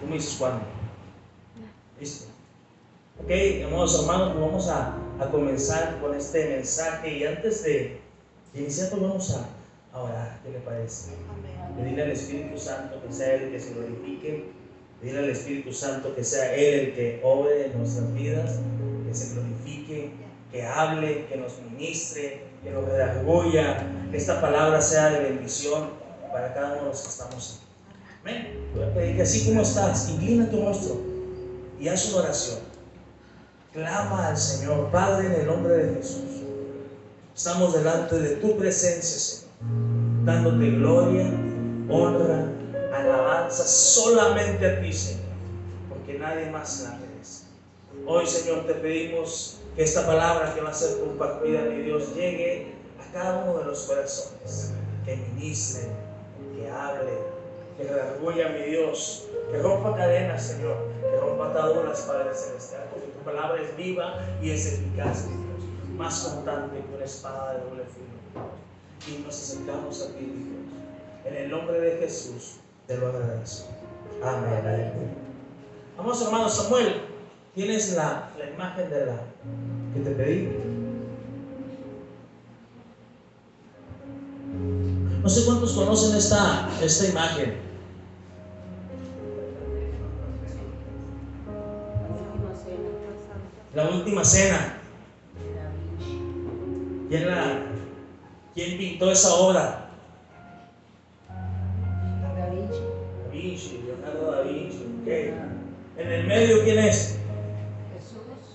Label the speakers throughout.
Speaker 1: Tú me dices cuándo. ¿Listo? Ok, amados hermanos, pues vamos a comenzar con este mensaje. Y antes de iniciar, pues vamos a orar. ¿Qué le parece? Pedirle al Espíritu Santo que sea Él el que se glorifique. Pedirle al Espíritu Santo que sea Él el que obre en nuestras vidas, que se glorifique, que hable, que nos ministre, que nos redarguya, que esta palabra sea de bendición para cada uno de los que estamos aquí. Amén. Voy a pedir que así como estás, inclina tu rostro y haz una oración. Clama al Señor. Padre, en el nombre de Jesús, estamos delante de tu presencia, Señor, dándote gloria, honra, alabanza solamente a ti, Señor, porque nadie más la merece. Hoy, Señor, te pedimos que esta palabra que va a ser compartida, mi Dios, llegue a cada uno de los corazones, que ministre, que hable, que redarguya, mi Dios, que rompa cadenas, Señor, que rompa ataduras, Padre Celestial, porque tu palabra es viva y es eficaz, mi Dios, más cortante que una espada de doble filo. Y nos acercamos a ti, mi Dios. En el nombre de Jesús te lo agradezco. Amén. Vamos, hermano Samuel, ¿tienes la imagen de la que te pedí? No sé cuántos conocen esta imagen. La última cena. ¿Quién pintó esa obra? Da Vinci, Leonardo da Vinci. Okay. En el medio, ¿quién es?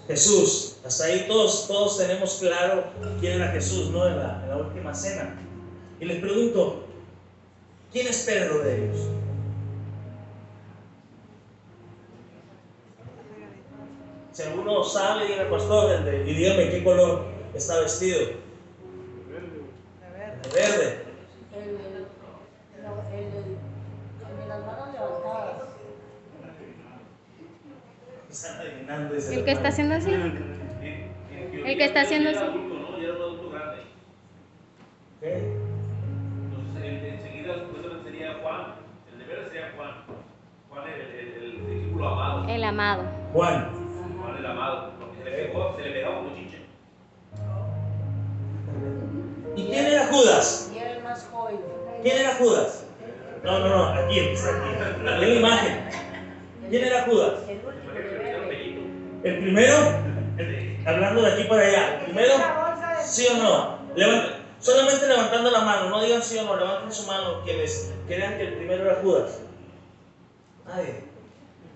Speaker 1: Jesús. Hasta ahí todos tenemos claro quién era Jesús, ¿no? En la última cena. Y les pregunto, ¿quién es Pedro de ellos? Si alguno sabe, diga pastor, y dígame qué color está vestido. De verde.
Speaker 2: Las manos levantadas.
Speaker 1: Están adivinando.
Speaker 3: El que está haciendo así. El que está haciendo así.
Speaker 1: ¿Qué?
Speaker 4: Entonces, enseguida supuestamente sería Juan. El de verde sería Juan. Juan el discípulo amado.
Speaker 3: El amado.
Speaker 1: Juan.
Speaker 4: Juan el amado. Porque se le pegaba como chiche.
Speaker 1: ¿Y quién era Judas?
Speaker 2: Y era el más joven.
Speaker 1: ¿Quién era Judas? No, aquí, está aquí. La imagen. ¿Quién era Judas?
Speaker 2: El último de verde.
Speaker 1: ¿El primero? Hablando de aquí para allá. ¿El primero? ¿Sí o no? Solamente levantando la mano, no digan sí o no, levanten su mano quienes crean que el primero era Judas. Nadie.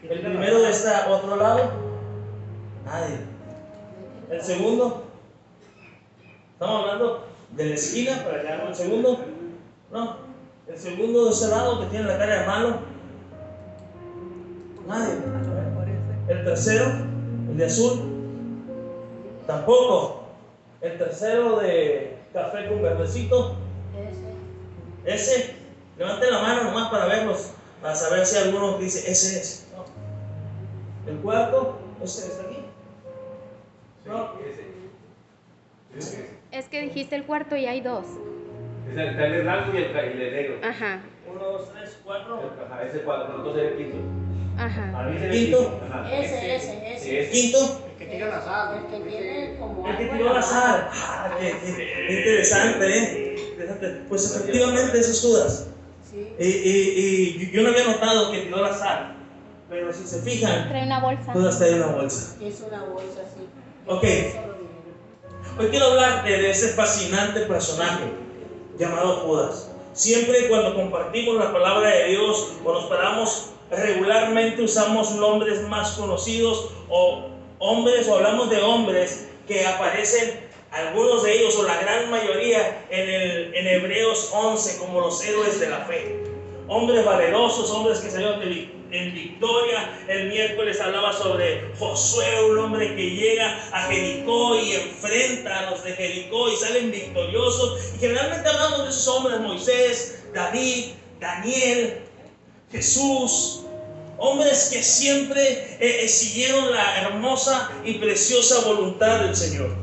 Speaker 1: ¿El primero de este otro lado? Nadie. ¿El segundo? Estamos hablando de la esquina para allá, ¿no? ¿El segundo? No. ¿El segundo de ese lado que tiene la cara de malo? Nadie. ¿El tercero? ¿El de azul? Tampoco. ¿El tercero de café con verdecito? ¿Ese? Levanten la mano nomás para verlos, para saber si alguno dice, ese es. No. ¿El cuarto? ¿Ese está aquí? No.
Speaker 3: Es que dijiste el cuarto y hay dos.
Speaker 4: Está el blanco y el de negro.
Speaker 3: Ajá.
Speaker 1: 1, 2, 3, 4.
Speaker 4: Ajá, ese 4, entonces el quinto.
Speaker 3: Ajá.
Speaker 4: Para mí sería
Speaker 1: ¿Quinto?
Speaker 4: Ajá.
Speaker 2: Ese.
Speaker 1: ¿Quinto?
Speaker 2: El que tira la sal. El que tiene como.
Speaker 1: El que
Speaker 2: algo
Speaker 1: tiró
Speaker 2: en
Speaker 1: la
Speaker 2: la
Speaker 1: sal. Qué interesante, ¿eh? Pues efectivamente eso es Judas.
Speaker 2: Sí.
Speaker 1: Y yo no había notado que tiró la sal. Pero si se fijan,
Speaker 3: Trae una bolsa.
Speaker 1: Judas trae una bolsa.
Speaker 2: Es una bolsa así.
Speaker 1: Ok.
Speaker 2: Es solo dinero.
Speaker 1: Hoy quiero hablarte de ese fascinante personaje llamado Judas. Siempre cuando compartimos la palabra de Dios o nos paramos, regularmente usamos nombres más conocidos o hombres, o hablamos de hombres que aparecen, algunos de ellos o la gran mayoría en Hebreos 11 como los héroes de la fe. Hombres valerosos, hombres que salieron en victoria. El miércoles hablaba sobre Josué, un hombre que llega a Jericó y enfrenta a los de Jericó y salen victoriosos. Y generalmente hablamos de esos hombres: Moisés, David, Daniel, Jesús. Hombres que siempre siguieron la hermosa y preciosa voluntad del Señor.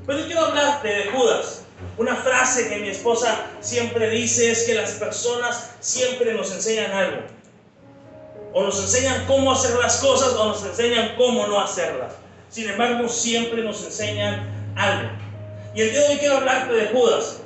Speaker 1: Pero yo quiero hablarte de Judas. Una frase que mi esposa siempre dice es que las personas siempre nos enseñan algo. O nos enseñan cómo hacer las cosas o nos enseñan cómo no hacerlas. Sin embargo, siempre nos enseñan algo. Y el día de hoy quiero hablarte de Judas.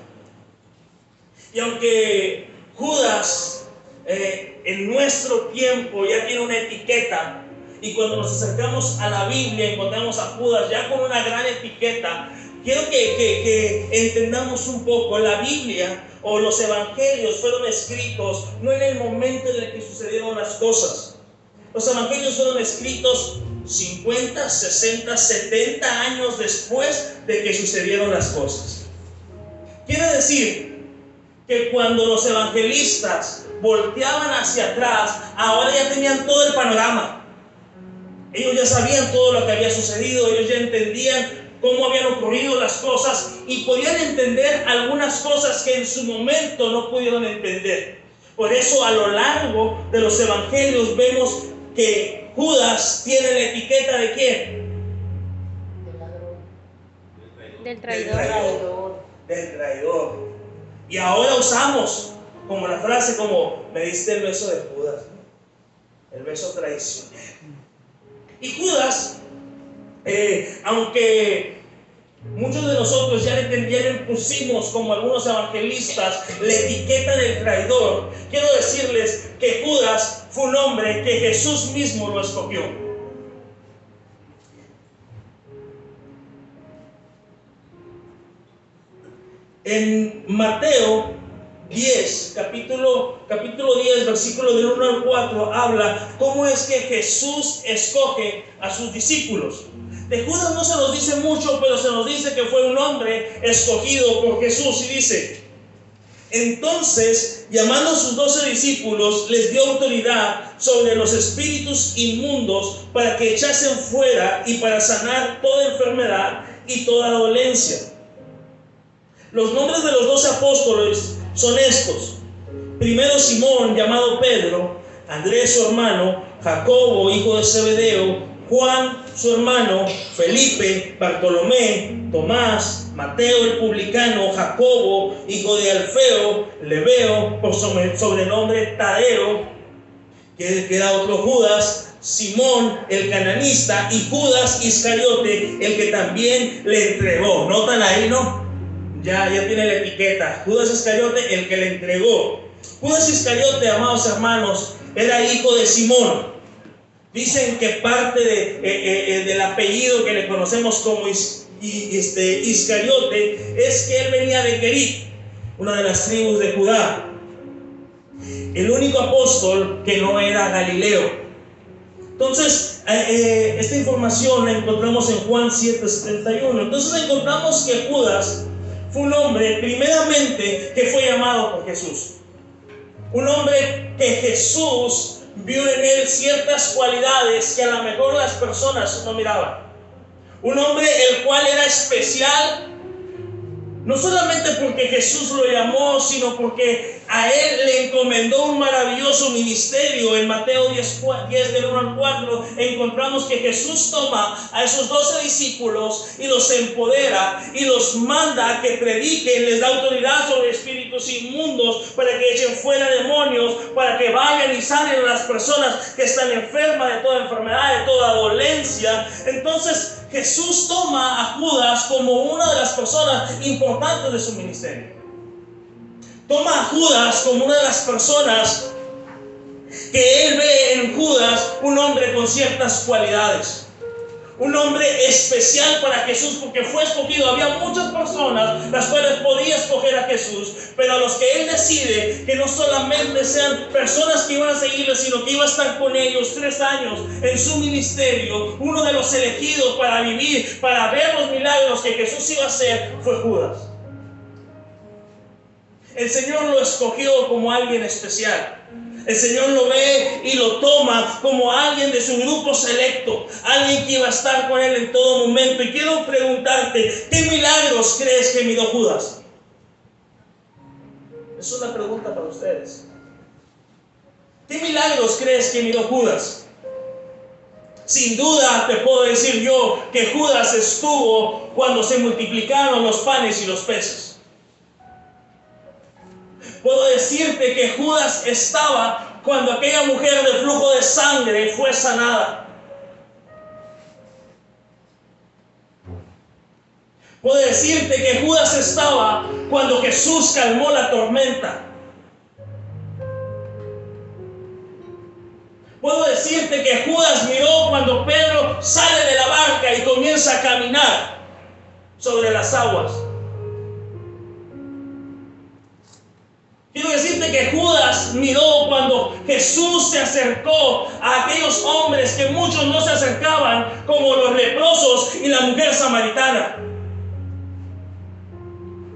Speaker 1: Y aunque Judas en nuestro tiempo ya tiene una etiqueta, y cuando nos acercamos a la Biblia encontramos a Judas ya con una gran etiqueta, quiero que entendamos un poco. La Biblia o los evangelios fueron escritos no en el momento en el que sucedieron las cosas. Los evangelios fueron escritos 50, 60, 70 años después de que sucedieron las cosas. Quiere decir que cuando los evangelistas volteaban hacia atrás, ahora ya tenían todo el panorama. Ellos ya sabían todo lo que había sucedido, ellos ya entendían cómo habían ocurrido las cosas y podían entender algunas cosas que en su momento no pudieron entender. Por eso a lo largo de los evangelios vemos que Judas tiene la etiqueta ¿de quién?
Speaker 3: Del traidor.
Speaker 1: Del traidor. Y ahora usamos como la frase como me diste el beso de Judas, ¿no? El beso traicionero. Y Judas, aunque muchos de nosotros ya le pusimos como algunos evangelistas la etiqueta del traidor, quiero decirles que Judas fue un hombre que Jesús mismo lo escogió. En Mateo 10, capítulo 10, versículo del 1 al 4, habla cómo es que Jesús escoge a sus discípulos. De Judas no se nos dice mucho, pero se nos dice que fue un hombre escogido por Jesús. Y dice: entonces, llamando a sus 12 discípulos, les dio autoridad sobre los espíritus inmundos para que echasen fuera y para sanar toda enfermedad y toda dolencia. Los nombres de los 12 apóstoles son estos: primero Simón, llamado Pedro; Andrés su hermano; Jacobo, hijo de Zebedeo; Juan su hermano; Felipe; Bartolomé; Tomás; Mateo el publicano; Jacobo, hijo de Alfeo; Lebeo, por sobrenombre Tadeo, que era otro Judas; Simón el cananista; y Judas Iscariote, el que también le entregó. ¿Notan ahí, no? Ya tiene la etiqueta. Judas Iscariote, el que le entregó. Judas Iscariote, amados hermanos, era hijo de Simón. Dicen que parte del apellido que le conocemos como Iscariote es que él venía de Querit, una de las tribus de Judá. El único apóstol que no era Galileo. Entonces, esta información la encontramos en Juan 7:71. Entonces encontramos que Judas fue un hombre, primeramente, que fue llamado por Jesús. Un hombre que Jesús vio en él ciertas cualidades que a lo mejor las personas no miraban. Un hombre el cual era especial, no solamente porque Jesús lo llamó, sino porque a él le encomendó un maravilloso ministerio. En Mateo 10 del 1 al 4 encontramos que Jesús toma a esos 12 discípulos y los empodera y los manda a que prediquen, les da autoridad sobre espíritus inmundos para que echen fuera demonios, para que vayan y sanen a las personas que están enfermas de toda enfermedad, de toda dolencia. Entonces Jesús toma a Judas como una de las personas importantes de su ministerio. Toma a Judas como una de las personas que él ve en Judas un hombre con ciertas cualidades. Un hombre especial para Jesús, porque fue escogido. Había muchas personas las cuales podía escoger a Jesús, pero a los que él decide que no solamente sean personas que iban a seguirle, sino que iba a estar con ellos 3 años en su ministerio. Uno de los elegidos para vivir, para ver los milagros que Jesús iba a hacer, fue Judas. El Señor lo escogió como alguien especial. El Señor lo ve y lo toma como alguien de su grupo selecto, alguien que iba a estar con él en todo momento. Y quiero preguntarte, ¿qué milagros crees que miró Judas? Es una pregunta para ustedes. ¿Qué milagros crees que miró Judas? Sin duda te puedo decir yo que Judas estuvo cuando se multiplicaron los panes y los peces. Puedo decirte que Judas estaba cuando aquella mujer de flujo de sangre fue sanada. Puedo decirte que Judas estaba cuando Jesús calmó la tormenta. Puedo decirte que Judas miró cuando Pedro sale de la barca y comienza a caminar sobre las aguas. Quiero decirte que Judas miró cuando Jesús se acercó a aquellos hombres que muchos no se acercaban, como los leprosos y la mujer samaritana.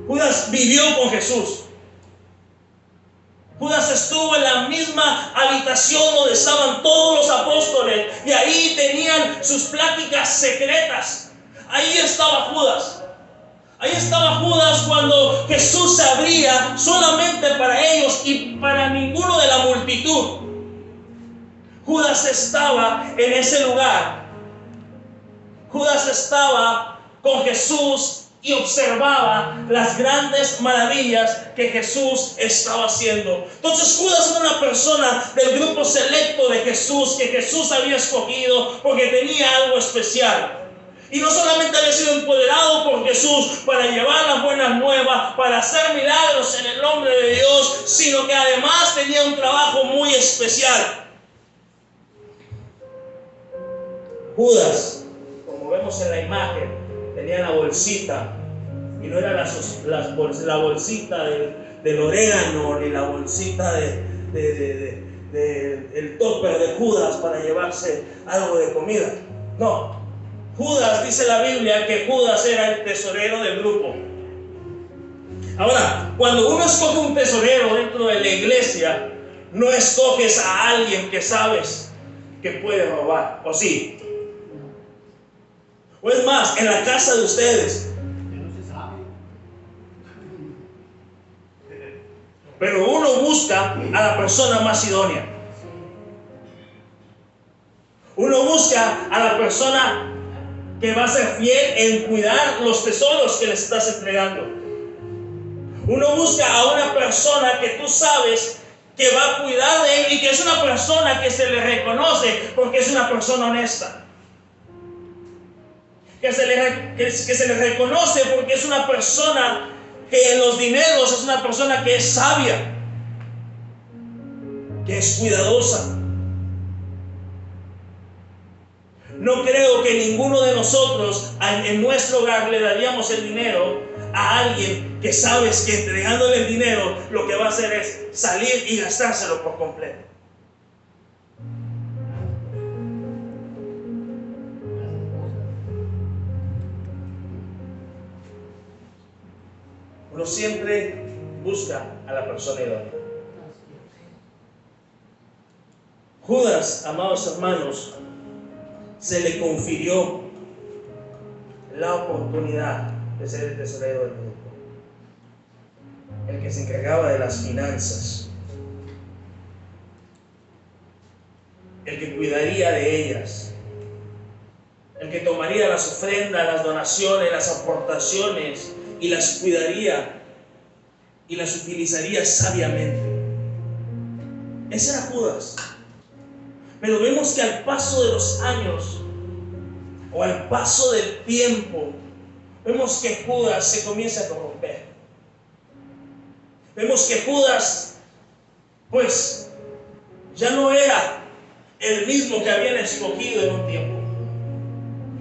Speaker 1: Judas vivió con Jesús. Judas estuvo en la misma habitación donde estaban todos los apóstoles y ahí tenían sus pláticas secretas. Ahí estaba Judas. Ahí estaba Judas cuando Jesús se abría solamente para ellos y para ninguno de la multitud. Judas estaba en ese lugar. Judas estaba con Jesús y observaba las grandes maravillas que Jesús estaba haciendo. Entonces Judas era una persona del grupo selecto de Jesús, que Jesús había escogido porque tenía algo especial. Y no solamente había sido empoderado por Jesús para llevar las buenas nuevas, para hacer milagros en el nombre de Dios, sino que además tenía un trabajo muy especial. Judas, como vemos en la imagen, tenía la bolsita, y no era la bolsita del orégano, ni la bolsita del topper de Judas para llevarse algo de comida. No, Judas, dice la Biblia que Judas era el tesorero del grupo. Ahora, cuando uno escoge un tesorero dentro de la iglesia, no escoges a alguien que sabes que puede robar, ¿o sí? O es más, en la casa de ustedes, pero uno busca a la persona más idónea. Uno busca a la persona que va a ser fiel en cuidar los tesoros que le estás entregando. Uno busca a una persona que tú sabes que va a cuidar de él y que es una persona que se le reconoce porque es una persona honesta. Que se le reconoce porque es una persona que en los dineros es una persona que es sabia, que es cuidadosa. No creo que ninguno de nosotros en nuestro hogar le daríamos el dinero a alguien que sabes que entregándole el dinero lo que va a hacer es salir y gastárselo por completo. Uno siempre busca a la persona idónea. Judas, amados hermanos, se le confirió la oportunidad de ser el tesorero del grupo, el que se encargaba de las finanzas, el que cuidaría de ellas, el que tomaría las ofrendas, las donaciones, las aportaciones y las cuidaría y las utilizaría sabiamente. Ese era Judas. Pero vemos que al paso de los años o al paso del tiempo, vemos que Judas se comienza a corromper. Vemos que Judas, pues, ya no era el mismo que habían escogido en un tiempo.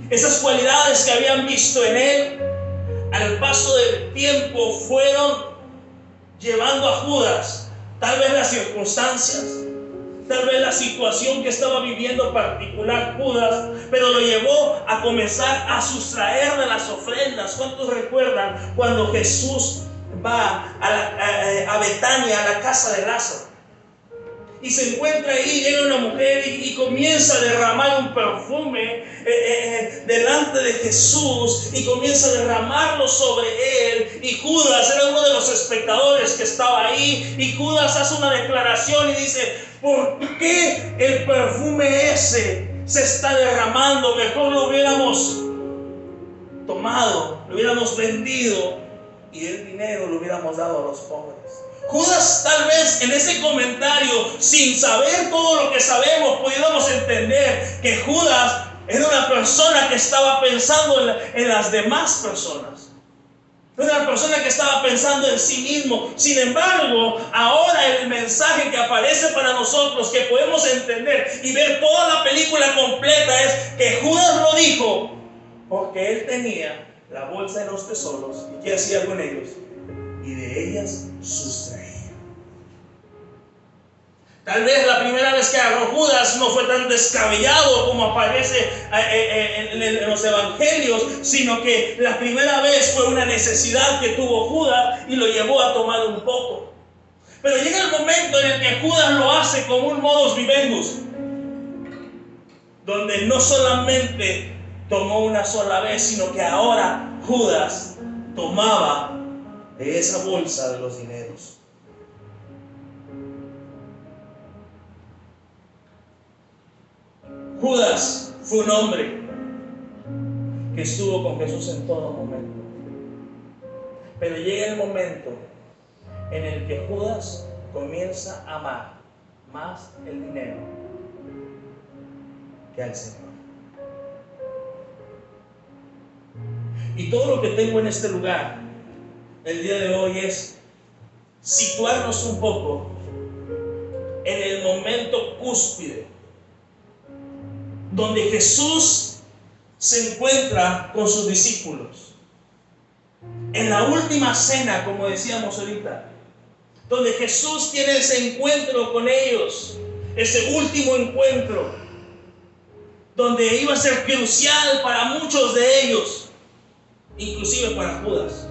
Speaker 1: Esas cualidades que habían visto en él, al paso del tiempo fueron llevando a Judas, tal vez las circunstancias, tal vez la situación que estaba viviendo particular Judas, pero lo llevó a comenzar a sustraer de las ofrendas. ¿Cuántos recuerdan cuando Jesús va a Betania, a la casa de Lázaro? Y se encuentra ahí, llega una mujer y comienza a derramar un perfume delante de Jesús y comienza a derramarlo sobre él. Y Judas era uno de los espectadores que estaba ahí. Y Judas hace una declaración y dice: ¿por qué el perfume ese se está derramando? Mejor lo hubiéramos tomado, lo hubiéramos vendido y el dinero lo hubiéramos dado a los pobres. Judas, tal vez en ese comentario, sin saber todo lo que sabemos, pudiéramos entender que Judas era una persona que estaba pensando en las demás personas. Era una persona que estaba pensando en sí mismo. Sin embargo, ahora el mensaje que aparece para nosotros, que podemos entender y ver toda la película completa, es que Judas lo dijo porque él tenía la bolsa de los tesoros. ¿Y qué hacía con ellos? Y de ellas sustraía. Tal vez la primera vez que agarró Judas no fue tan descabellado como aparece en los evangelios, sino que la primera vez fue una necesidad que tuvo Judas y lo llevó a tomar un poco. Pero llega el momento en el que Judas lo hace con un modus vivendus, donde no solamente tomó una sola vez, sino que ahora Judas tomaba de esa bolsa de los dineros. Judas fue un hombre que estuvo con Jesús en todo momento. Pero llega el momento en el que Judas comienza a amar más el dinero que al Señor. Y todo lo que tengo en este lugar el día de hoy es situarnos un poco en el momento cúspide donde Jesús se encuentra con sus discípulos. En la última cena, como decíamos ahorita, donde Jesús tiene ese encuentro con ellos, ese último encuentro, donde iba a ser crucial para muchos de ellos, inclusive para Judas.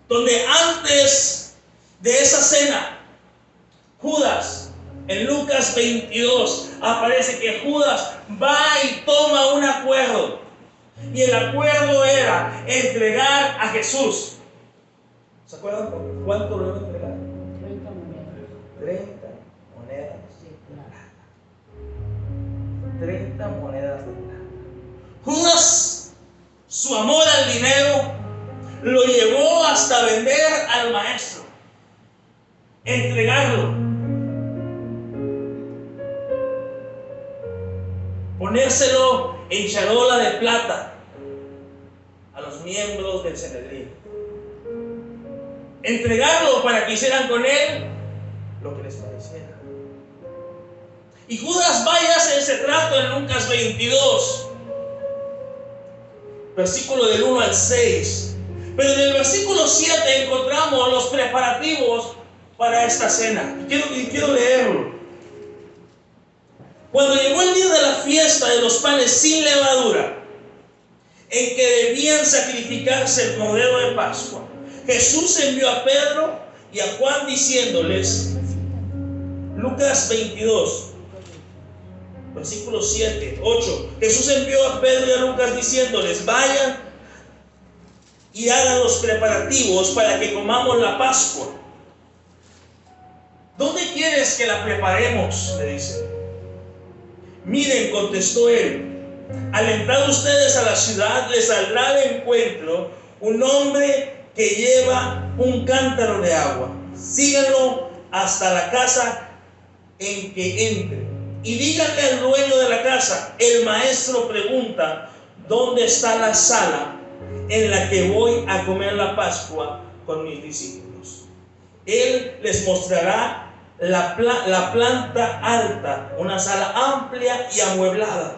Speaker 1: Donde antes de esa cena, Judas, en Lucas 22, aparece que Judas va y toma un acuerdo. Y el acuerdo era entregar a Jesús. ¿Se acuerdan cuánto lo iba a entregar?
Speaker 2: 30 monedas.
Speaker 1: 30 monedas de plata. 30 monedas de plata. Judas, su amor al dinero, lo llevó hasta vender al maestro. Entregarlo. Ponérselo en charola de plata a los miembros del Sanedrín. Entregarlo para que hicieran con él lo que les pareciera. Y Judas va y hace ese trato en Lucas 22, versículo del 1 al 6. Pero en el versículo 7 encontramos los preparativos para esta cena. Y quiero leerlo. Cuando llegó el día de la fiesta de los panes sin levadura, en que debían sacrificarse el cordero de Pascua, Jesús envió a Pedro y a Juan diciéndoles, Lucas 22, versículos 7, 8, Jesús envió a Pedro y a Lucas diciéndoles, vayan y hagan los preparativos para que comamos la Pascua. ¿Dónde quieres que la preparemos?, le dice. Miren, contestó él, al entrar ustedes a la ciudad les saldrá de encuentro un hombre que lleva un cántaro de agua. Síganlo hasta la casa en que entre y díganle al dueño de la casa, el maestro pregunta, ¿dónde está la sala en la que voy a comer la Pascua con mis discípulos? Él les mostrará la planta alta, una sala amplia y amueblada.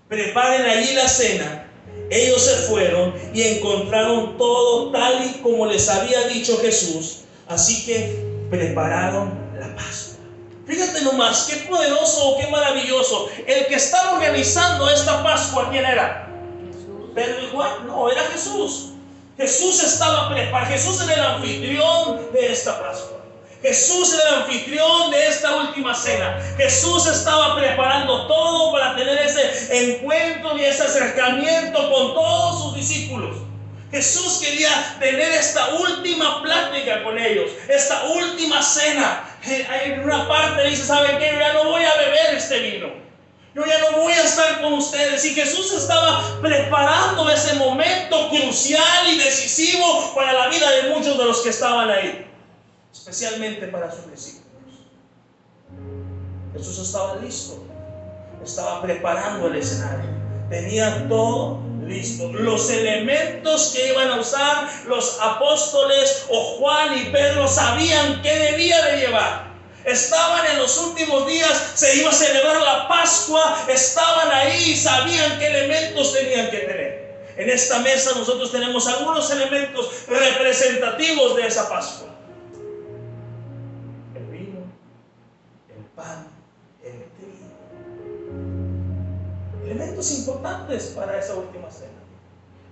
Speaker 1: Preparen allí la cena. Ellos se fueron y encontraron todo tal y como les había dicho Jesús. Así que prepararon la Pascua. Fíjate nomás, qué poderoso, qué maravilloso. El que estaba organizando esta Pascua, ¿quién era?
Speaker 2: Jesús.
Speaker 1: ¿Pedro y Juan? No, era Jesús. Jesús estaba preparado. Jesús era el anfitrión de esta Pascua. Jesús era el anfitrión de esta última cena. Jesús estaba preparando todo para tener ese encuentro y ese acercamiento con todos sus discípulos. Jesús quería tener esta última plática con ellos, esta última cena. En una parte dice, ¿saben qué? Ya no voy a beber este vino. Yo ya no voy a estar con ustedes. Y Jesús estaba preparando ese momento crucial y decisivo para la vida de muchos de los que estaban ahí, especialmente para sus discípulos. Jesús estaba listo, estaba preparando el escenario, tenía todo listo. Los elementos que iban a usar los apóstoles o Juan y Pedro sabían qué debía de llevar. Estaban en los últimos días, se iba a celebrar la Pascua, estaban ahí y sabían qué elementos tenían que tener. En esta mesa nosotros tenemos algunos elementos representativos de esa Pascua: el vino, el pan, el trigo. Elementos importantes para esa última cena,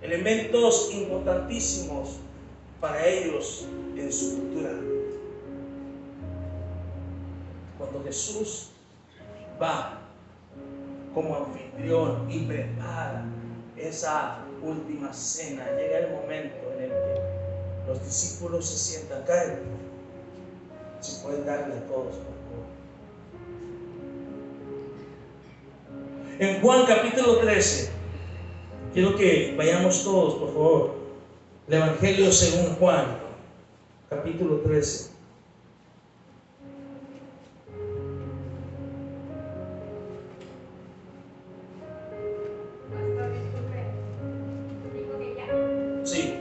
Speaker 1: elementos importantísimos para ellos en su cultura. Cuando Jesús va como anfitrión y prepara esa última cena, llega el momento en el que los discípulos se sientan. Caen, si pueden darle a todos, por favor. En Juan capítulo 13, quiero que vayamos todos, por favor. El Evangelio según Juan, capítulo 13. Sí.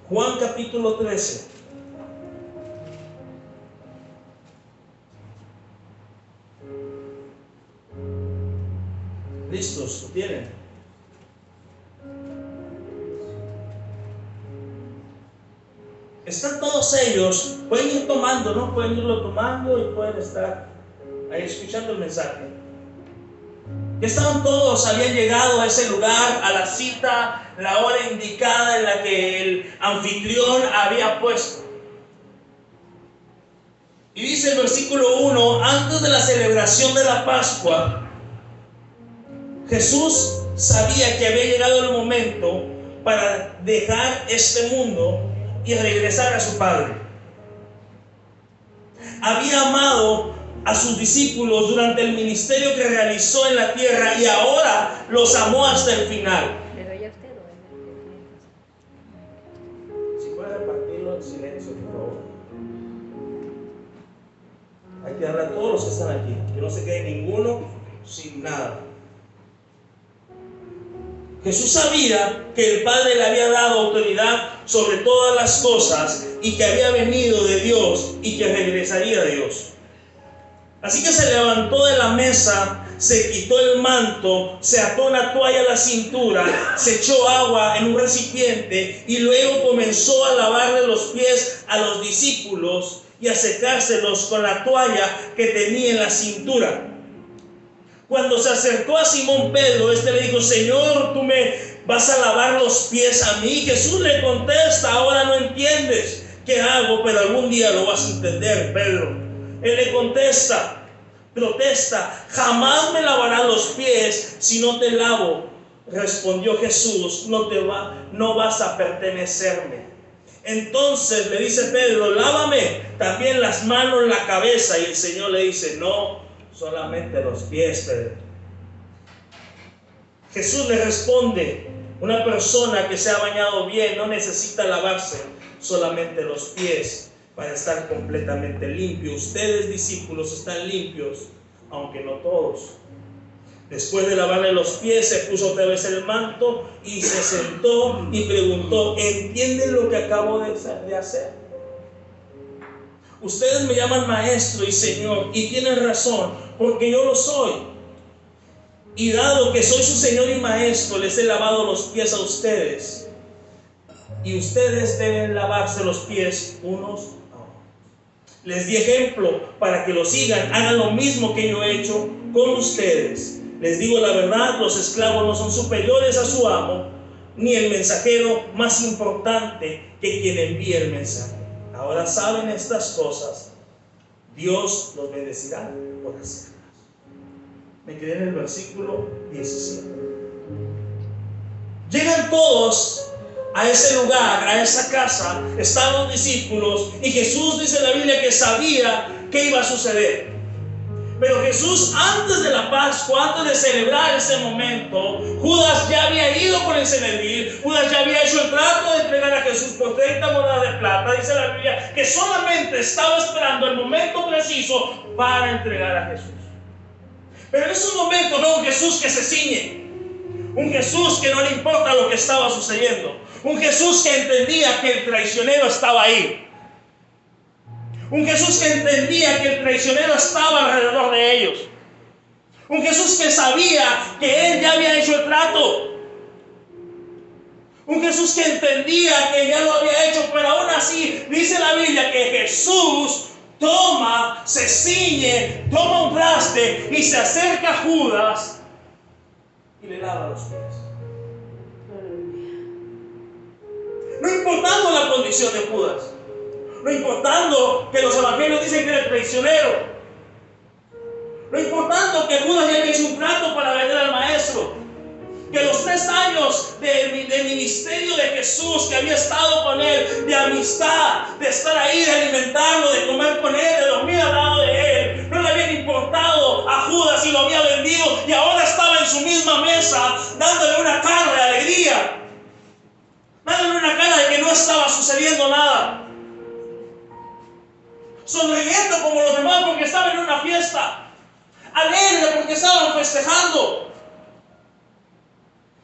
Speaker 1: Juan capítulo 13. ¿Listos? ¿Lo tienen? Están todos ellos, pueden ir tomando, ¿no? Pueden irlo tomando y pueden estar ahí escuchando el mensaje. Ya estaban todos, habían llegado a ese lugar, a la cita, la hora indicada en la que el anfitrión había puesto. Y dice el versículo 1, antes de la celebración de la Pascua, Jesús sabía que había llegado el momento para dejar este mundo y regresar a su Padre. Había amado a sus discípulos durante el ministerio que realizó en la tierra y ahora los amó hasta el final.
Speaker 2: ¿Le doy a usted o
Speaker 1: Si puede repartirlo en silencio, por favor. Hay que darle a todos los que están aquí, que no se quede ninguno sin nada. Jesús sabía que el Padre le había dado autoridad sobre todas las cosas y que había venido de Dios y que regresaría a Dios. Así que se levantó de la mesa, se quitó el manto, se ató una toalla a la cintura, se echó agua en un recipiente y luego comenzó a lavarle los pies a los discípulos y a secárselos con la toalla que tenía en la cintura. Cuando se acercó a Simón Pedro, este le dijo: Señor, ¿tú me vas a lavar los pies a mí? Jesús le contesta: ahora no entiendes qué hago, pero algún día lo vas a entender, Pedro. Él le contesta, protesta: jamás me lavarás los pies si no te lavo. Respondió Jesús: no vas a pertenecerme. Entonces le dice Pedro: lávame también las manos, la cabeza. Y el Señor le dice: no, solamente los pies, Pedro. Jesús le responde: una persona que se ha bañado bien no necesita lavarse solamente los pies para estar completamente limpio. Ustedes, discípulos, están limpios, aunque no todos. Después de lavarle los pies, se puso otra vez el manto y se sentó y preguntó: ¿entienden lo que acabo de hacer? Ustedes me llaman maestro y señor, y tienen razón, porque yo lo soy. Y dado que soy su señor y maestro, les he lavado los pies a ustedes. Y ustedes deben lavarse los pies unos a otros. Les di ejemplo para que lo sigan. Hagan lo mismo que yo he hecho con ustedes. Les digo la verdad, los esclavos no son superiores a su amo, ni el mensajero más importante que quien envía el mensaje. Ahora saben estas cosas. Dios los bendecirá por hacerlas. Me quedé en el versículo 17. Llegan todos a ese lugar, a esa casa, estaban los discípulos, y Jesús, dice la Biblia, que sabía qué iba a suceder. Pero Jesús, antes de la Pascua, antes de celebrar ese momento, Judas ya había ido con el Cenedrín. Judas ya había hecho el trato de entregar a Jesús por 30 monedas de plata. Dice la Biblia que solamente estaba esperando el momento preciso para entregar a Jesús. Pero en ese momento veo un Jesús que se ciñe, un Jesús que no le importa lo que estaba sucediendo, un Jesús que entendía que el traicionero estaba ahí. Un Jesús que entendía que el traicionero estaba alrededor de ellos. Un Jesús que sabía que Él ya había hecho el trato. Un Jesús que entendía que ya lo había hecho, pero aún así dice la Biblia que Jesús se ciñe, toma un traste y se acerca a Judas y le lava los pies. No importando la condición de Judas, no importando que los evangelios dicen que era el traicionero, no importando que Judas ya había hecho un trato para vender al maestro, que los 3 años de ministerio de Jesús, que había estado con él, de amistad, de estar ahí, de alimentarlo, de comer con él, de dormir al lado de él, no le habían importado a Judas y lo había vendido, y ahora estaba en su misma mesa dándole una cara de alegría, dándole una cara de que no estaba sucediendo nada, sonriendo como los demás porque estaban en una fiesta, alegre porque estaban festejando.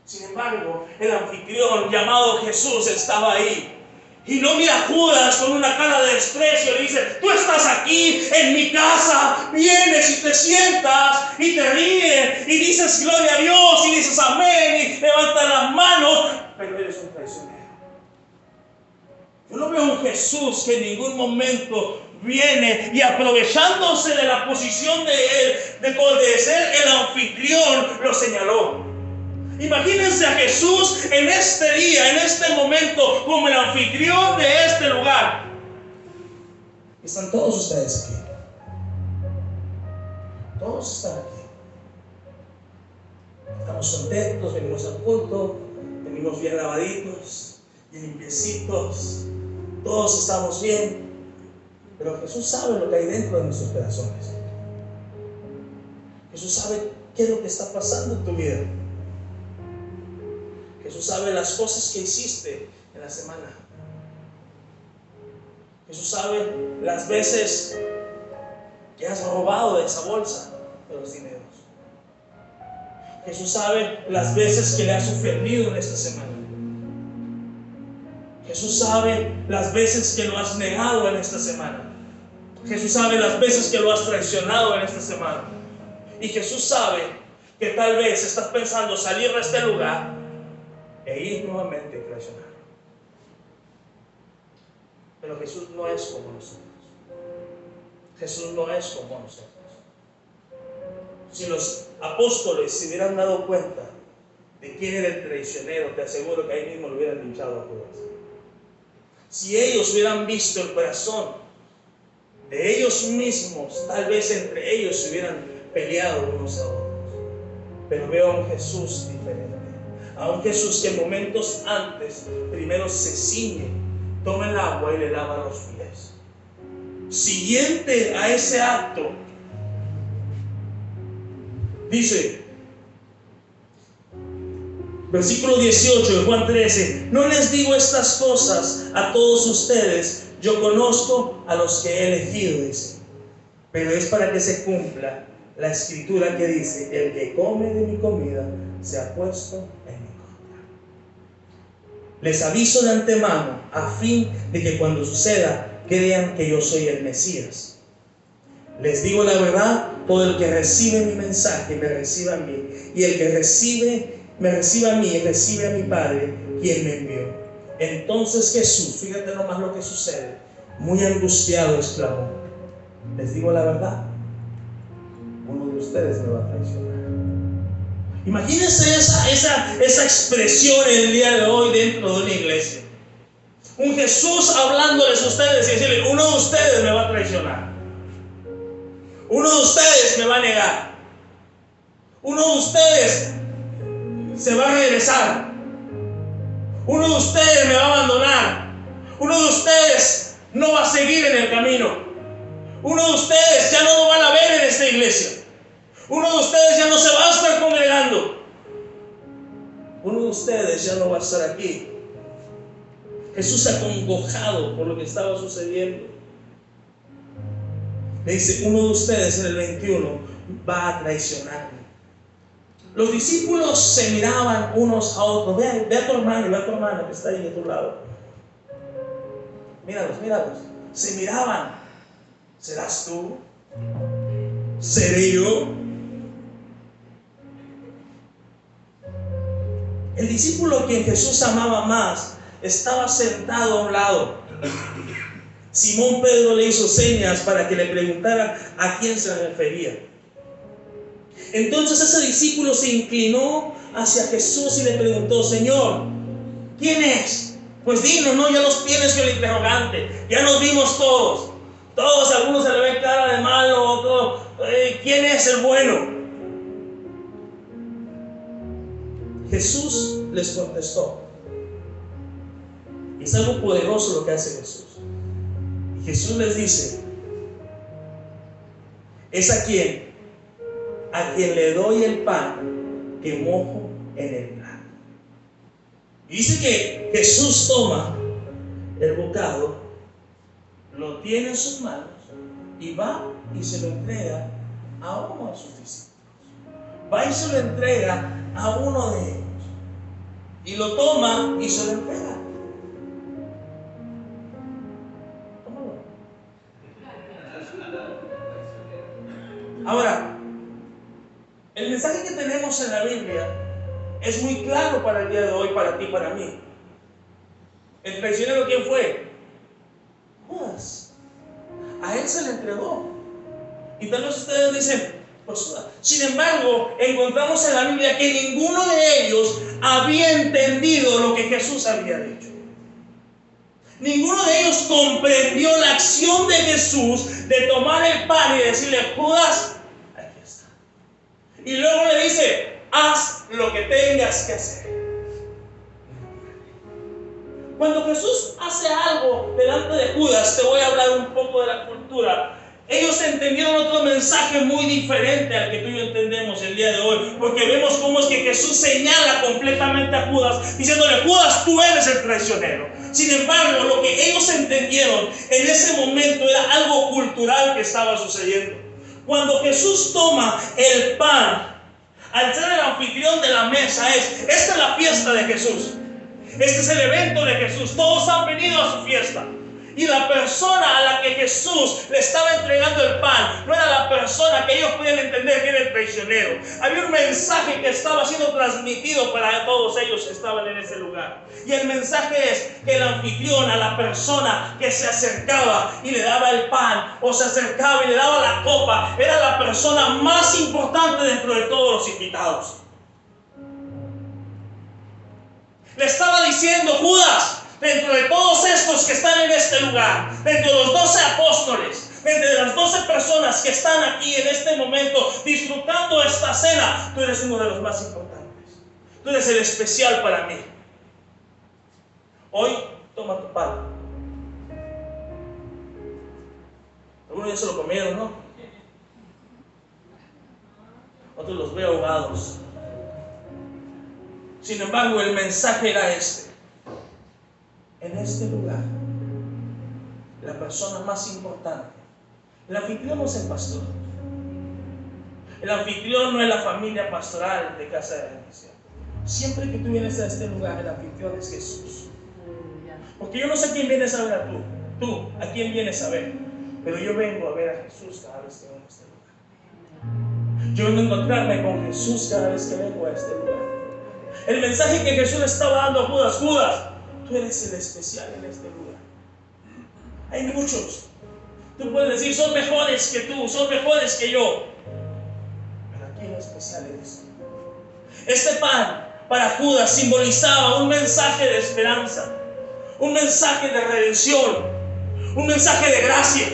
Speaker 1: Sin embargo, el anfitrión llamado Jesús estaba ahí. Y no mira a Judas con una cara de desprecio. Le dice: tú estás aquí en mi casa, vienes y te sientas y te ríes y dices gloria a Dios y dices amén y levantas las manos, pero eres un traicionero. Yo no veo un Jesús que en ningún momento viene y aprovechándose de la posición de él, de ser el anfitrión, lo señaló. Imagínense a Jesús en este día, en este momento, como el anfitrión de este lugar. Están todos ustedes aquí. Todos están aquí. Estamos contentos, venimos al culto, venimos bien lavaditos, bien limpiecitos. Todos estamos bien. Pero Jesús sabe lo que hay dentro de nuestros corazones. Jesús sabe qué es lo que está pasando en tu vida. Jesús sabe las cosas que hiciste en la semana. Jesús sabe las veces que has robado de esa bolsa de los dineros. Jesús sabe las veces que le has ofendido en esta semana. Jesús sabe las veces que lo has negado en esta semana. Jesús sabe las veces que lo has traicionado en esta semana. Y Jesús sabe que tal vez estás pensando salir de este lugar e ir nuevamente a traicionar. Pero Jesús no es como nosotros. Jesús no es como nosotros. Si los apóstoles se hubieran dado cuenta de quién era el traicionero, te aseguro que ahí mismo lo hubieran linchado a Judas. Si ellos hubieran visto el corazón de ellos mismos, tal vez entre ellos se hubieran peleado unos a otros. Pero veo a un Jesús diferente. A un Jesús que momentos antes primero se ciñe, toma el agua y le lava los pies. Siguiente a ese acto, dice, versículo 18 de Juan 13: no les digo estas cosas a todos ustedes, yo conozco a los que he elegido, dice, pero es para que se cumpla la escritura que dice: el que come de mi comida se ha puesto en mi contra. Les aviso de antemano a fin de que cuando suceda crean que yo soy el Mesías. Les digo la verdad, todo el que recibe mi mensaje me recibe a mí, y el que me recibe a mí recibe a mi Padre, quien me envió. Entonces Jesús, fíjate nomás lo que sucede, muy angustiado exclamó: les digo la verdad, uno de ustedes me va a traicionar. Imagínense esa expresión el día de hoy dentro de una iglesia. Un Jesús hablándoles a ustedes y decirles: uno de ustedes me va a traicionar, uno de ustedes me va a negar, uno de ustedes se va a regresar, Uno de ustedes me va a abandonar. Uno de ustedes no va a seguir en el camino. Uno de ustedes ya no lo van a ver en esta iglesia. Uno de ustedes ya no se va a estar congregando. Uno de ustedes ya no va a estar aquí. Jesús, acongojado por lo que estaba sucediendo, le dice: uno de ustedes en el 21 va a traicionarme. Los discípulos se miraban unos a otros. Ve a tu hermano y ve a tu hermana que está ahí de tu lado. Míralos. Se miraban. ¿Serás tú? ¿Seré yo? El discípulo a quien Jesús amaba más estaba sentado a un lado. Simón Pedro le hizo señas para que le preguntara a quién se refería. Entonces ese discípulo se inclinó hacia Jesús y le preguntó: Señor, ¿quién es? Pues dinos, no, ya nos tienes con el interrogante. Ya nos vimos todos. Todos, algunos se le ven cara de malo, otros, ¿quién es el bueno? Jesús les contestó. Y es algo poderoso lo que hace Jesús. Y Jesús les dice: es a quien le doy el pan que mojo en el plato. Y dice que Jesús toma el bocado, lo tiene en sus manos y va y se lo entrega a uno de sus discípulos. Va y se lo entrega a uno de ellos. Y lo toma y se lo entrega. Ahora, el mensaje que tenemos en la Biblia es muy claro para el día de hoy, para ti, para mí. ¿El traicionero quién fue? Judas. A él se le entregó. Y tal vez ustedes dicen: pues Judas. Sin embargo, encontramos en la Biblia que ninguno de ellos había entendido lo que Jesús había dicho. Ninguno de ellos comprendió la acción de Jesús de tomar el pan y decirle: Judas, aquí está. Y luego le dice: haz lo que tengas que hacer. Cuando Jesús hace algo delante de Judas, te voy a hablar un poco de la cultura. Ellos entendieron otro mensaje muy diferente al que tú y yo entendemos el día de hoy, porque vemos cómo es que Jesús señala completamente a Judas, diciéndole: Judas, tú eres el traicionero. Sin embargo, lo que ellos entendieron en ese momento era algo cultural que estaba sucediendo. Cuando Jesús toma el pan, al ser el anfitrión de la mesa, esta es la fiesta de Jesús. Este es el evento de Jesús. Todos han venido a su fiesta. Y la persona a la que Jesús le estaba entregando el pan no era la persona que ellos podían entender que era el traicionero. Había un mensaje que estaba siendo transmitido para todos ellos que estaban en ese lugar. Y el mensaje es que el anfitrión, a la persona que se acercaba y le daba el pan, o se acercaba y le daba la copa, era la persona más importante dentro de todos los invitados. Le estaba diciendo: Judas, dentro de todos estos que están en este lugar, dentro de los 12 apóstoles, dentro de las 12 personas que están aquí en este momento disfrutando esta cena, tú eres uno de los más importantes. Tú eres el especial para mí. Hoy, toma tu pan. Algunos ya se lo comieron, ¿no? Otros los veo ahogados. Sin embargo, el mensaje era este. En este lugar, la persona más importante, el anfitrión no es el pastor. El anfitrión no es la familia pastoral de Casa de Bendición. Siempre que tú vienes a este lugar, el anfitrión es Jesús. Porque yo no sé quién vienes a ver a tú. Tú, ¿a quién vienes a ver? Pero yo vengo a ver a Jesús cada vez que vengo a este lugar. Yo vengo a encontrarme con Jesús cada vez que vengo a este lugar. El mensaje que Jesús le estaba dando a Judas: Judas, tú eres el especial en este lugar. Hay muchos. Tú puedes decir: son mejores que tú, son mejores que yo. Pero aquí lo especial eres tú. Este pan para Judas simbolizaba un mensaje de esperanza, un mensaje de redención, un mensaje de gracia.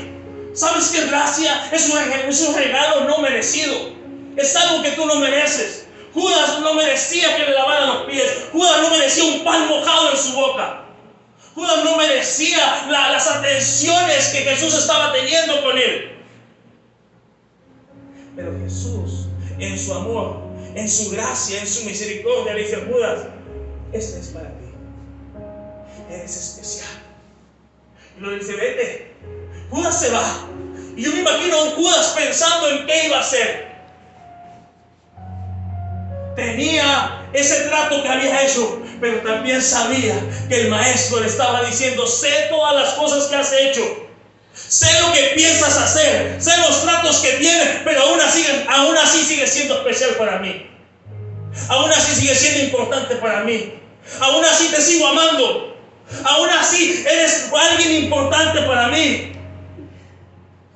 Speaker 1: ¿Sabes qué gracia? Es un regalo no merecido. Es algo que tú no mereces. Judas no merecía que le lavaran los pies. Judas no merecía un pan mojado en su boca. Judas no merecía las atenciones que Jesús estaba teniendo con él. Pero Jesús, en su amor, en su gracia, en su misericordia, le dice: Judas, este es para ti. Eres especial. Y lo dice: vete. Judas se va. Y yo me imagino a un Judas pensando en qué iba a hacer. Tenía ese trato que había hecho, pero también sabía que el maestro le estaba diciendo: sé todas las cosas que has hecho, sé lo que piensas hacer, sé los tratos que tienes, pero aún así sigues siendo especial para mí. Aún así sigues siendo importante para mí. Aún así te sigo amando. Aún así eres alguien importante para mí.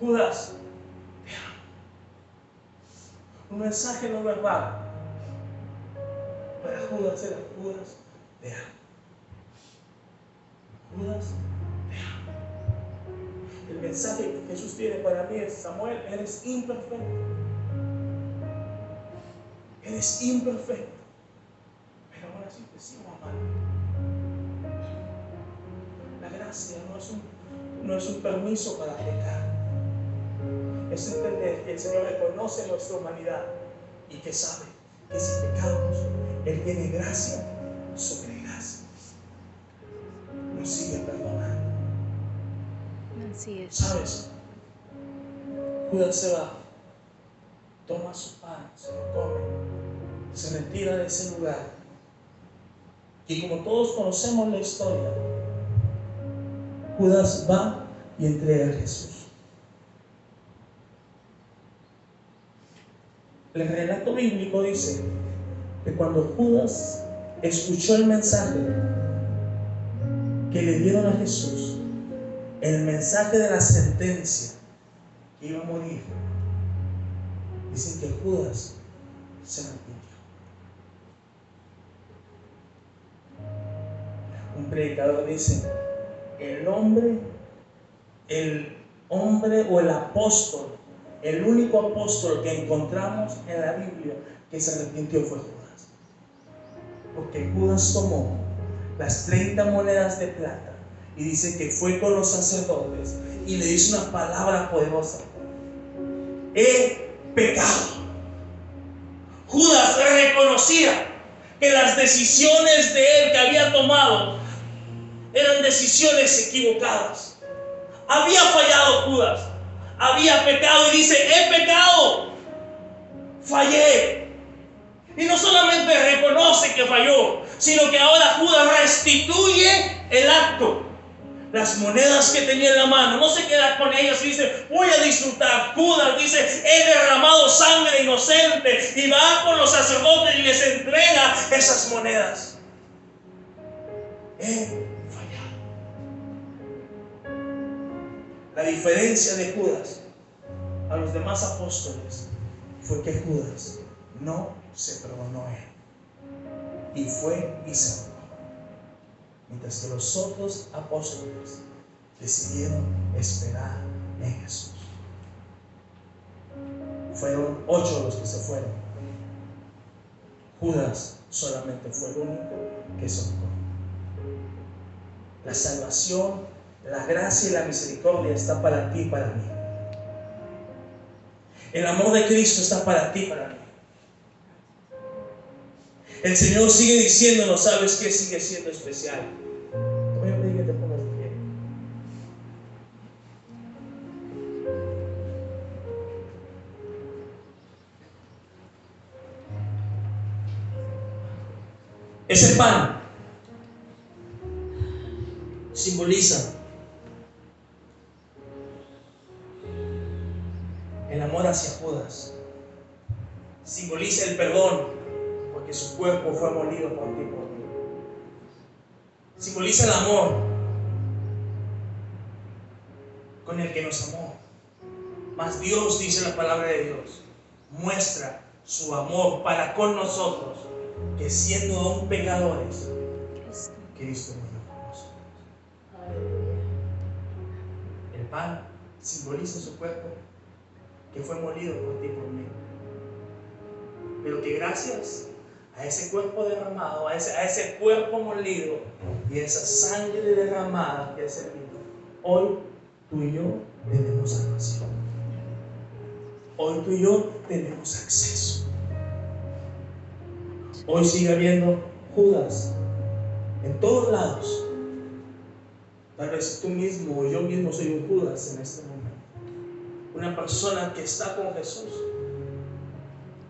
Speaker 1: Judas, te amo. Un mensaje no verbal. Para Judas era: Judas, te amo. Judas, te amo. El mensaje que Jesús tiene para mí es: Samuel, eres imperfecto. Eres imperfecto. Pero ahora sí te sigo amando. La gracia no es un permiso para pecar. Es entender que el Señor reconoce nuestra humanidad y que sabe que si pecamos, Él tiene gracia sobre gracia. Nos sigue perdonando.
Speaker 2: Así es.
Speaker 1: ¿Sabes? Judas se va, toma su pan, se lo come, se retira de ese lugar. Y como todos conocemos la historia, Judas va y entrega a Jesús. El relato bíblico dice que cuando Judas escuchó el mensaje que le dieron a Jesús, el mensaje de la sentencia, que iba a morir, dicen que Judas se arrepintió. Un predicador dice: el hombre o el apóstol, el único apóstol que encontramos en la Biblia que se arrepintió fue Judas. Porque Judas tomó las 30 monedas de plata y dice que fue con los sacerdotes y le hizo una palabra poderosa: he pecado. Judas reconocía que las decisiones de él que había tomado eran decisiones equivocadas. Había fallado Judas, había pecado y dice: he pecado, fallé. Y no solamente reconoce que falló, sino que ahora Judas restituye el acto. Las monedas que tenía en la mano, no se queda con ellas y dice: voy a disfrutar. Judas dice: he derramado sangre inocente, y va con los sacerdotes y les entrega esas monedas. He fallado. La diferencia de Judas a los demás apóstoles fue que Judas no se perdonó él y fue y se ahogó, mientras que los otros apóstoles decidieron esperar en Jesús. Fueron 8 los que se fueron. Judas solamente fue el único que se ahogó. La salvación, la gracia y la misericordia está para ti y para mí. El amor de Cristo está para ti y para mí. El Señor sigue diciéndonos: ¿sabes qué? Sigue siendo especial. Te voy a pedir que te pongas de pie. Ese pan simboliza el amor hacia Judas. Simboliza el perdón, porque su cuerpo fue molido por ti y por mí. Simboliza el amor con el que nos amó. Mas Dios, dice la palabra de Dios, muestra su amor para con nosotros, que siendo aún pecadores, Cristo murió por nosotros. El pan simboliza su cuerpo, que fue molido por ti y por mí. Pero que gracias a ese cuerpo derramado, a ese cuerpo molido y esa sangre derramada que es el vino. Hoy tú y yo tenemos salvación. Hoy tú y yo tenemos acceso. Hoy sigue habiendo Judas en todos lados. Tal vez tú mismo o yo mismo soy un Judas en este momento. Una persona que está con Jesús,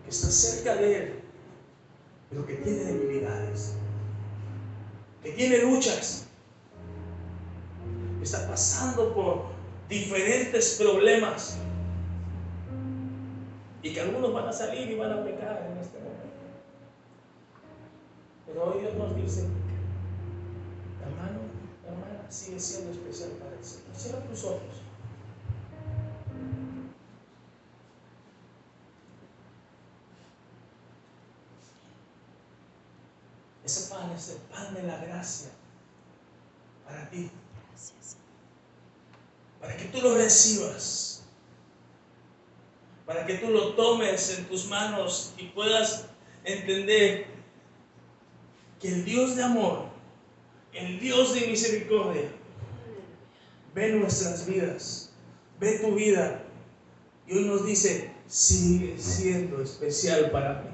Speaker 1: que está cerca de Él, pero que tiene debilidades, que tiene luchas, que está pasando por diferentes problemas y que algunos van a salir y van a pecar en este momento. Pero hoy Dios nos dice, hermano, hermana, sigue siendo especial para el Señor. Cierra tus ojos. Ese pan es el pan de la gracia para ti.
Speaker 2: Gracias.
Speaker 1: Para que tú lo recibas. Para que tú lo tomes en tus manos y puedas entender que el Dios de amor, el Dios de misericordia, ve nuestras vidas, ve tu vida y hoy nos dice, sigue siendo especial para mí.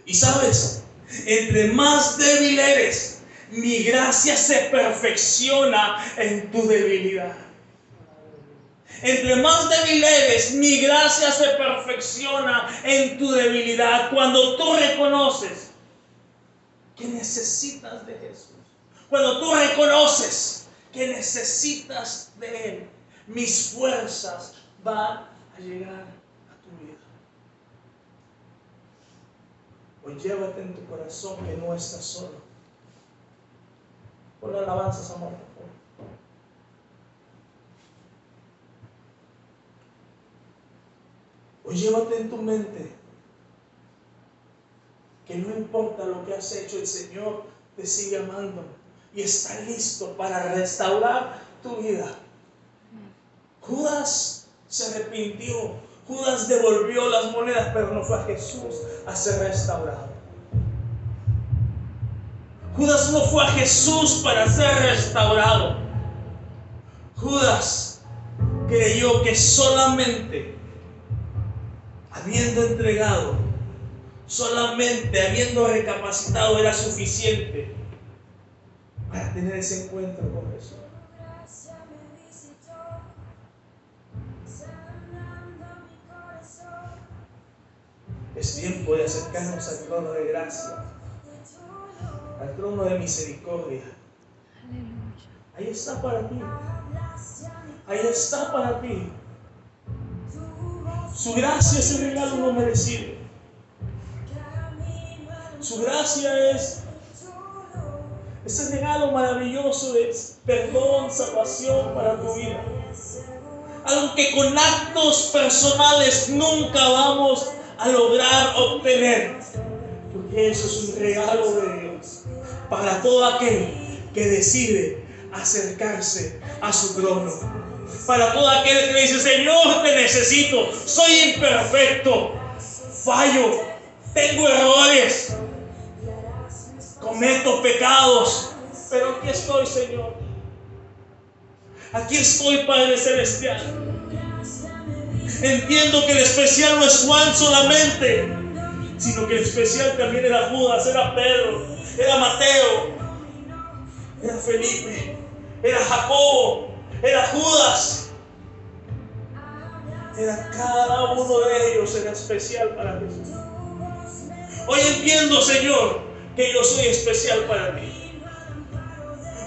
Speaker 1: Y sabes, entre más débil eres, mi gracia se perfecciona en tu debilidad. Entre más débil eres, mi gracia se perfecciona en tu debilidad. Cuando tú reconoces que necesitas de Jesús, cuando tú reconoces que necesitas de Él, mis fuerzas van a llegar a tu vida. Hoy llévate en tu corazón que no estás solo. Pon alabanzas, amor, por favor. Hoy llévate en tu mente que no importa lo que has hecho, el Señor te sigue amando y está listo para restaurar tu vida. Judas se arrepintió, Judas devolvió las monedas, pero no fue a Jesús a ser restaurado. Judas no fue a Jesús para ser restaurado. Judas creyó que solamente habiendo entregado, solamente habiendo recapacitado era suficiente para tener ese encuentro con Jesús. Es tiempo de acercarnos al trono de gracia, al trono de misericordia.
Speaker 2: Aleluya.
Speaker 1: Ahí está para ti. Ahí está para ti. Su gracia es un regalo no merecido. Su gracia es ese regalo maravilloso de perdón, salvación para tu vida. Algo que con actos personales nunca vamos a lograr obtener. Porque eso es un regalo de Dios para todo aquel que decide acercarse a su trono. Para todo aquel que le dice, Señor, te necesito, soy imperfecto, fallo, tengo errores, cometo pecados, pero aquí estoy, Señor. Aquí estoy, Padre Celestial. Entiendo que el especial no es Juan solamente, sino que el especial también era Judas, era Pedro, era Mateo, era Felipe, era Jacobo, era Judas. Era cada uno de ellos, era especial para Jesús. Hoy entiendo, Señor, que yo soy especial para ti.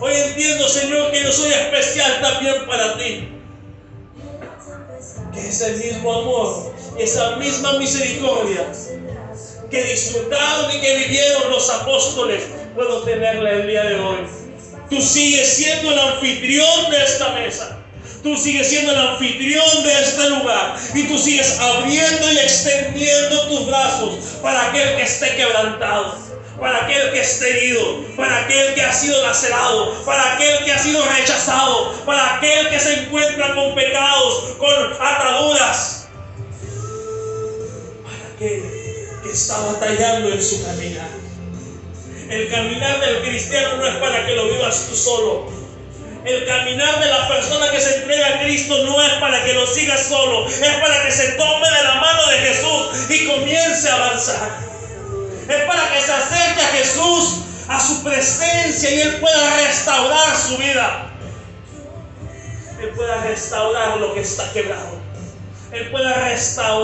Speaker 1: Hoy entiendo, Señor, que yo soy especial también para ti. Que ese mismo amor, esa misma misericordia que disfrutaron y que vivieron los apóstoles, puedo tenerla el día de hoy. Tú sigues siendo el anfitrión de esta mesa. Tú sigues siendo el anfitrión de este lugar. Y tú sigues abriendo y extendiendo tus brazos para aquel que esté quebrantado, para aquel que esté herido, para aquel que ha sido lacerado, para aquel que ha sido rechazado, para aquel que se encuentra con pecados, con ataduras, para aquel que está batallando en su caminar. El caminar del cristiano no es para que lo vivas tú solo. El caminar de la persona que se entrega a Cristo no es para que lo sigas solo, es para que se tome de la mano de Jesús y comience a avanzar. Es para que se acerque a Jesús, a su presencia, y Él pueda restaurar su vida. Él pueda restaurar lo que está quebrado. Él pueda restaurar